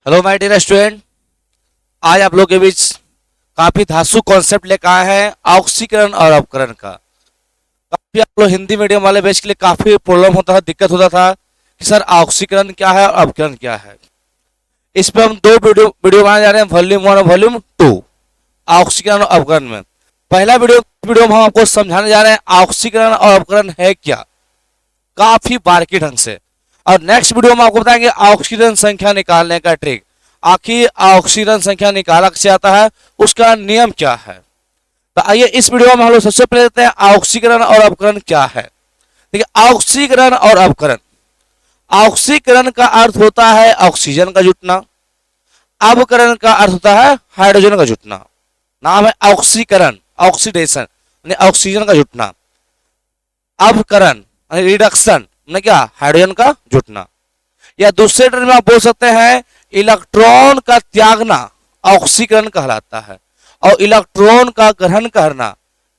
Hello my dear student, आज आप लोगों के बीच काफी धांसू कॉन्सेप्ट लेकर आए हैं ऑक्सीकरण और अपकरण का। काफी आप लोग हिंदी मीडियम वाले बैच के लिए काफी प्रॉब्लम होता था, दिक्कत होता था कि सर ऑक्सीकरण क्या है और अपकरण क्या है। इस पे हम दो वीडियो बनाने जा रहे हैं, वॉल्यूम 1 और वॉल्यूम 2 ऑक्सीकरण और अपकरण में। पहला वीडियो में हम आपको समझाने जा रहे हैं ऑक्सीकरण और अपकरण है क्या, काफी बारीकी ढंग से। और नेक्स्ट वीडियो में आपको बताएंगे ऑक्सीजन संख्या निकालने का ट्रिक। आखिर ऑक्सीजन संख्या निकाला कैसे आता है, उसका नियम क्या है। तो आइए इस वीडियो में हम लोग सबसे पहले देखते हैं ऑक्सीकरण और अपकरण क्या है। देखिए, ऑक्सीकरण और अपकरण। ऑक्सीकरण का अर्थ होता है ऑक्सीजन का जुटना, अपकरण का अर्थ होता है हाइड्रोजन का जुटना। नाम है ऑक्सीकरण, ऑक्सीडेशन यानी ऑक्सीजन का जुटना, अपकरण रिडक्शन ने क्या, हाइड्रोजन का जुटना। या दूसरे टर्म में आप बोल सकते हैं इलेक्ट्रॉन का त्यागना ऑक्सीकरण कहलाता है और इलेक्ट्रॉन का ग्रहण करना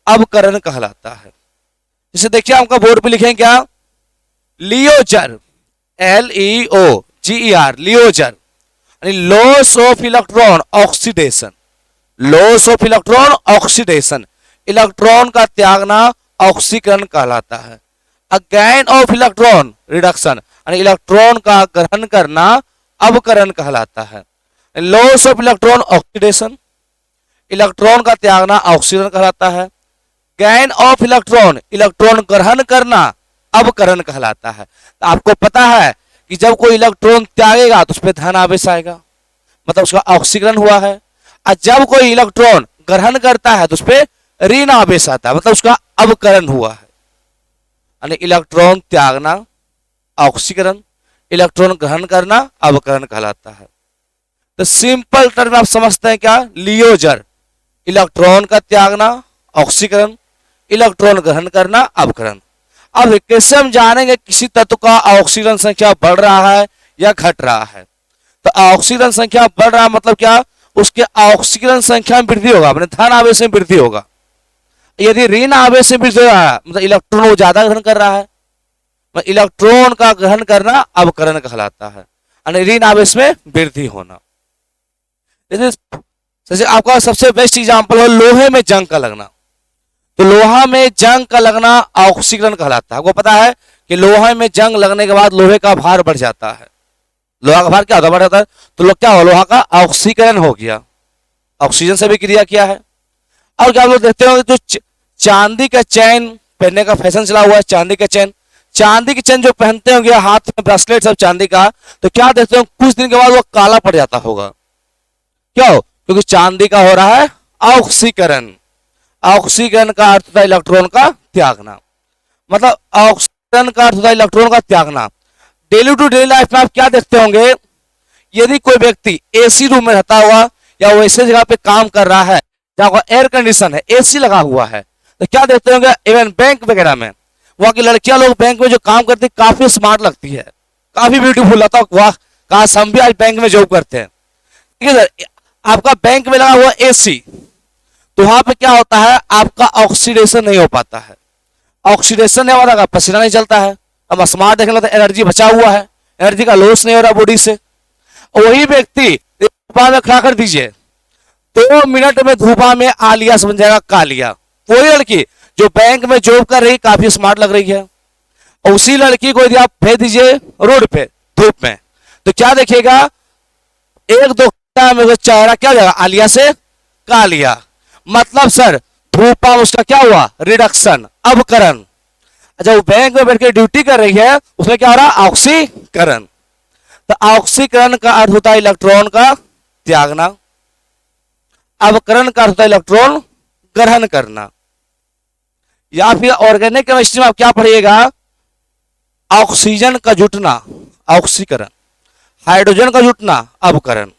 अपकरण कहलाता है। जैसे देखिए, आपका बोर्ड पे लिखें क्या, लियोजर, LEOGER, लियोजर यानी loss of electron oxidation, loss of electron oxidation, electron का त्यागना ऑक्सीकरण कहलाता है। गेन ऑफ इलेक्ट्रॉन रिडक्शन यानी इलेक्ट्रॉन का ग्रहण करना अपकरण कहलाता है। Loss of electron oxidation, electron का त्यागना ऑक्सीकरण कहलाता है। गेन ऑफ इलेक्ट्रॉन, इलेक्ट्रॉन ग्रहण करना अपकरण कहलाता है। तो आपको पता है कि जब कोई इलेक्ट्रॉन त्यागेगा तो उस पर धन आवेश आएगा, मतलब उसका ऑक्सीकरण हुआ है। और जब कोई इलेक्ट्रॉन ग्रहण करता है तो उस पर ऋण आवेश आता है, मतलब उसका अपकरण हुआ है। यानी इलेक्ट्रॉन त्यागना ऑक्सीकरण, इलेक्ट्रॉन ग्रहण करना अपकरण कहलाता है। तो सिंपल टर्म आप समझते हैं क्या, लियोजर इलेक्ट्रॉन का त्यागना ऑक्सीकरण, इलेक्ट्रॉन ग्रहण करना अपकरण। अब कैसे हम जानेंगे किसी तत्व का ऑक्सीजन संख्या बढ़ रहा है या घट रहा है। तो ऑक्सीजन संख्या बढ़ रहा है मतलब क्या, उसके ऑक्सीजन संख्या में वृद्धि होगा, अपने धन आवेश में वृद्धि होगा। यदि ऋण आवेश से वृद्धि हो रहा है मतलब इलेक्ट्रॉन वो ज्यादा ग्रहण कर रहा है, इलेक्ट्रॉन का ग्रहण करना अपकरण कहलाता है, यानी ऋण आवेश में वृद्धि होना। जैसे आपका सबसे बेस्ट एग्जांपल हो लोहे में जंग का लगना। तो लोहा में जंग का लगना ऑक्सीकरण कहलाता है। आपको पता है कि लोहे में जंग लगने के बाद लोहे का भार बढ़ जाता है। लोहा का भार क्या होता है, बढ़ जाता है। तो क्या हुआ, लोहा का ऑक्सीकरण हो गया, ऑक्सीजन से भी क्रिया किया है। और क्या आप लोग देखते हो, जो चांदी का चैन पहनने का फैशन चला हुआ है, चांदी का चैन, चांदी की चैन जो पहनते होंगे हाथ में ब्रेसलेट सब चांदी का, तो क्या देखते हो कुछ दिन के बाद वो काला पड़ जाता होगा। क्यों, क्योंकि चांदी का हो रहा है ऑक्सीकरण। ऑक्सीकरण का अर्थ होता है इलेक्ट्रॉन का त्यागना, मतलब ऑक्सीकरण का अर्थ होता है इलेक्ट्रॉन का त्यागना। डेली टू डेली लाइफ में आप क्या देखते होंगे, यदि कोई व्यक्ति एसी रूम में रहता हुआ या वैसे जगह पे काम कर रहा है जहां एयर कंडीशन है, एसी लगा हुआ है, तो क्या देखते होंगे इवन बैंक वगैरह में वहां की लड़कियां लोग बैंक में जो काम करती है काफी स्मार्ट लगती है, काफी ब्यूटीफुल लगता है। वाह, काश हम भी आज बैंक में जॉब करते हैं। ठीक है सर, आपका बैंक में लगा हुआ एसी, तो वहां पे क्या होता है, आपका ऑक्सीडेशन नहीं हो पाता है। ऑक्सीडेशन नहीं हो रहा, पसीना नहीं चलता है, हम स्मार्ट देखने लगता है, एनर्जी बचा हुआ है, एनर्जी का लॉस नहीं हो रहा बॉडी से। वही व्यक्ति धूपा में खड़ा कर दीजिए, 2 मिनट में धूपा में आलिया बन जाएगा कालिया। वही लड़की जो बैंक में जॉब कर रही, काफी स्मार्ट लग रही है, उसी लड़की को यदि आप भेज दीजिए रोड पे धूप में, तो क्या देखिएगा, 1-2 घंटा में चेहरा क्या हो जाएगा, आलिया से कालिया। मतलब सर धूपा में उसका क्या हुआ, रिडक्शन, अपकरण। जब वो बैंक में बैठ के ड्यूटी कर रही है उसमें क्या हो रहा, ऑक्सीकरण। तो ऑक्सीकरण का अर्थ होता है इलेक्ट्रॉन का त्यागना, अपकरण का अर्थ होता है इलेक्ट्रॉन ग्रहण करना। या फिर ऑर्गेनिक केमिस्ट्री में आप क्या पढ़िएगा, ऑक्सीजन का जुटना ऑक्सीकरण, हाइड्रोजन का जुटना अपकरण,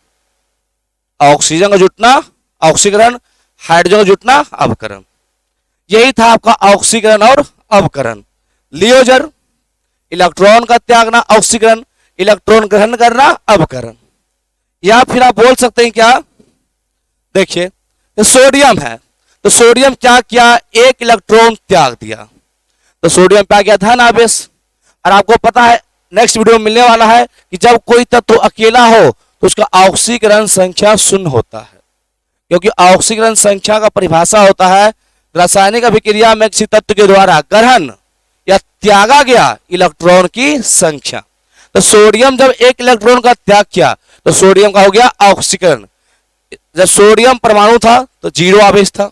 ऑक्सीजन का जुटना ऑक्सीकरण, हाइड्रोजन का जुटना अपकरण। यही था आपका ऑक्सीकरण और अपकरण। लियोजर इलेक्ट्रॉन का त्यागना ऑक्सीकरण, इलेक्ट्रॉन ग्रहण करना अपकरण। या फिर आप बोल सकते हैं क्या, देखिए तो सोडियम है, तो सोडियम क्या किया, 1 इलेक्ट्रॉन त्याग दिया, तो सोडियम पे आ गया धन आवेश। और आपको पता है नेक्स्ट वीडियो में मिलने वाला है कि जब कोई तत्व अकेला हो तो उसका ऑक्सीकरण संख्या शून्य होता है, क्योंकि ऑक्सीकरण संख्या का परिभाषा होता है रासायनिक अभिक्रिया में किसी तत्व के द्वारा ग्रहण या त्यागा गया इलेक्ट्रॉन की संख्या। तो सोडियम जब एक इलेक्ट्रॉन का त्याग किया तो सोडियम का हो गया ऑक्सीकरण। जब सोडियम परमाणु था तो 0 आवेश था,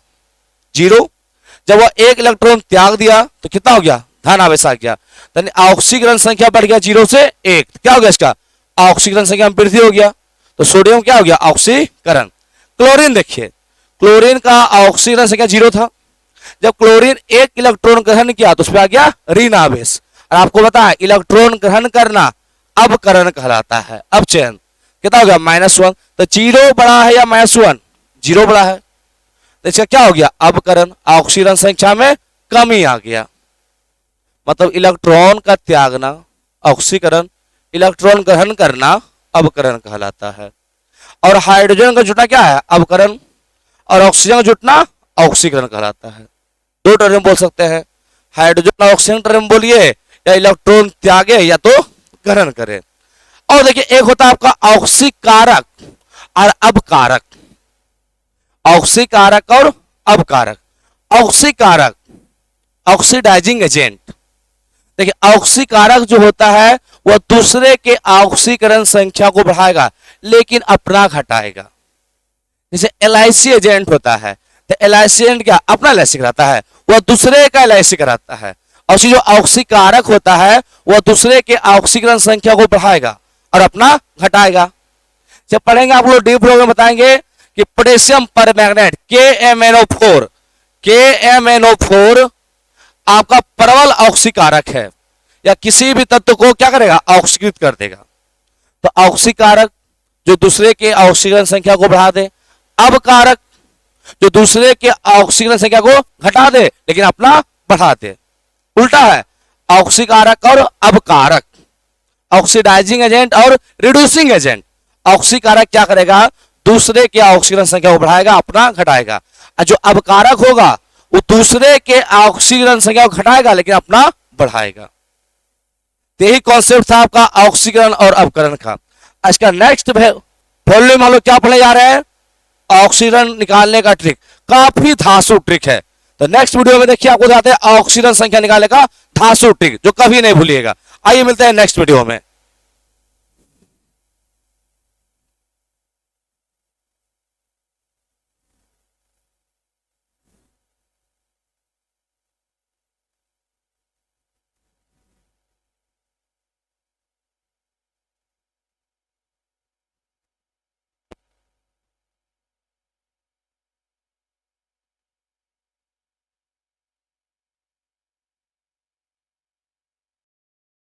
0। जब वह एक इलेक्ट्रॉन त्याग दिया तो कितना हो गया, धन आवेश आ गया। यानी ऑक्सीकरण संख्या बढ़ गया 0 से 1, क्या हो गया इसका, ऑक्सीकरण संख्या में वृद्धि हो गया। तो सोडियम क्या हो गया, ऑक्सीकरण। क्लोरीन देखिए, क्लोरीन का ऑक्सीकरण संख्या 0 था। जब क्लोरीन एक इलेक्ट्रॉन ग्रहण किया तो उसमें आ गया ऋण आवेश। और आपको पता है इलेक्ट्रॉन ग्रहण करना अपकरण कहलाता है, अपचयन। कितना हो गया, -1। तो 0 बड़ा है या -1, 0 बड़ा है, तो इसका क्या हो गया, अपकरण। ऑक्सीकरण संख्या में कमी आ गया, मतलब इलेक्ट्रॉन का त्यागना ऑक्सीकरण, इलेक्ट्रॉन ग्रहण करना अपकरण कहलाता है। और हाइड्रोजन का जुटना क्या है, अपकरण, और ऑक्सीजन का जुटना ऑक्सीकरण कहलाता है। 2 टर्म बोल सकते हैं, हाइड्रोजन और ऑक्सीजन टर्म बोलिए, या इलेक्ट्रॉन त्यागे या तो ग्रहण करे। और देखिए एक होता है आपका ऑक्सीकारक और अपकारक, ऑक्सीकारक और अपकारक। ऑक्सीकारक ऑक्सीडाइजिंग एजेंट, देखिए ऑक्सीकारक जो होता है वह दूसरे के ऑक्सीकरण संख्या को बढ़ाएगा लेकिन अपना घटाएगा। जैसे एलआईसी एजेंट होता है, तो एलआईसी एजेंट क्या, अपना एलआईसी कराता है, वह दूसरे का एलआईसी कराता है। और जो ऑक्सीकारक होता है वह दूसरे के ऑक्सीकरण संख्या को बढ़ाएगा और अपना घटाएगा। जब पढ़ेंगे आप लोग डीप में बताएंगे कि पोटेशियम परमैंगनेट KMnO4, KMnO4 आपका प्रबल ऑक्सीकारक है, या किसी भी तत्व को क्या करेगा, ऑक्सीकृत कर देगा। तो ऑक्सीकारक जो दूसरे के ऑक्सीकरण संख्या को बढ़ा दे, अपकारक जो दूसरे के ऑक्सीकरण संख्या को घटा दे लेकिन अपना बढ़ा दे। उल्टा है ऑक्सीकारक और अपकारक, ऑक्सीडाइजिंग एजेंट और रिड्यूसिंग एजेंट। ऑक्सीकारक क्या करेगा, दूसरे के ऑक्सीकरण संख्या को बढ़ाएगा, अपना घटाएगा। और जो अपकारक होगा वो दूसरे के ऑक्सीकरण संख्या को घटाएगा लेकिन अपना बढ़ाएगा। यही कॉन्सेप्ट था आपका ऑक्सीकरण और अपकरण का। इसका नेक्स्ट वॉल्यूम हम लोग क्या पढ़ने जा रहे हैं, ऑक्सीजन निकालने का ट्रिक, काफी धांसू ट्रिक है। तो नेक्स्ट वीडियो में देखिए आपको बताते हैं ऑक्सीजन संख्या निकालने का धांसू ट्रिक, जो कभी नहीं भूलिएगा। आइए मिलते हैं नेक्स्ट वीडियो में।